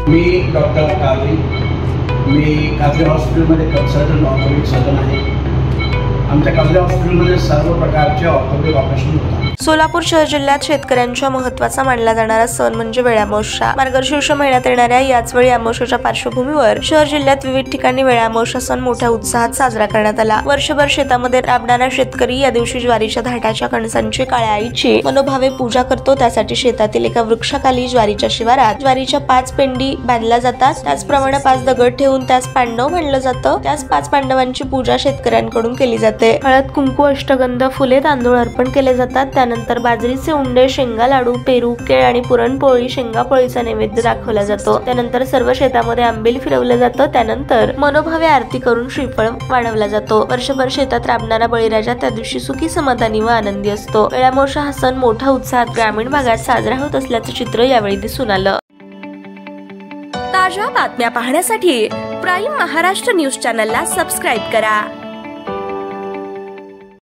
मी doctor Qadri, मी कादरी हॉस्पिटलमध्ये consultant orthopaedic surgeon आहे। आमच्या कादरी हॉस्पिटलमध्ये सर्व प्रकारचे ऑर्थोपेडिक ऑपरेशन होतात। सोलापूर शहर जिल्ह्यात शेतकऱ्यांच्या महत्त्वाचा मानला जाणारा सण म्हणजे वेळामावस्या। मार्गशीर्ष महिन्यात येणाऱ्या याच वेळी अमावस्येच्या पार्श्वभूमीवर शहर जिल्ह्यात विविध ठिकाणी वेळामावस्या सण मोठ्या उत्साहात साजरा करण्यात आला। वर्षभर शेतामध्ये राबणारा शेतकरी या दिवशी ज्वारीच्या धाटाच्या कणसांची काळ्या आईची मनोभावे पूजा करतो। त्यासाठी शेतातील एका वृक्षाखाली ज्वारीच्या शिवारात ज्वारीच्या 5 पेंडी बांधल्या जातात। त्याचप्रमाणे 5 दगड ठेवून त्यास पांडव म्हणलं जातं। त्यास 5 पांडवांची पूजा शेतकऱ्यांकडून केली जाते। हळद, कुंकू, अष्टगंध, फुले, तांदूळ अर्पण केले जातात। त्यानंतर बाजरीचे उंडे, शेंगा लाडू, पेरू, केळ आणि पुरणपोळी, शेंगापोळीचा नैवेद्य दाखवला जातो। त्यानंतर सर्व शेतामध्ये आंबेल फिरवलं जातं। त्यानंतर मनोभावे आरती करून श्रीफळ वाढवला जातो। वर्षभर शेतात राबणारा बळीराजा त्या दिवशी सुखी, समाधानी व आनंदी असतो। वेळामावस्या हा सण मोठ्या उत्साहात ग्रामीण भागात साजरा होत असल्याचं चित्र यावेळी दिसून आलं। ताज्या बातम्या पाहण्यासाठी प्राईम महाराष्ट्र न्यूज चॅनलला सबस्क्राईब करा।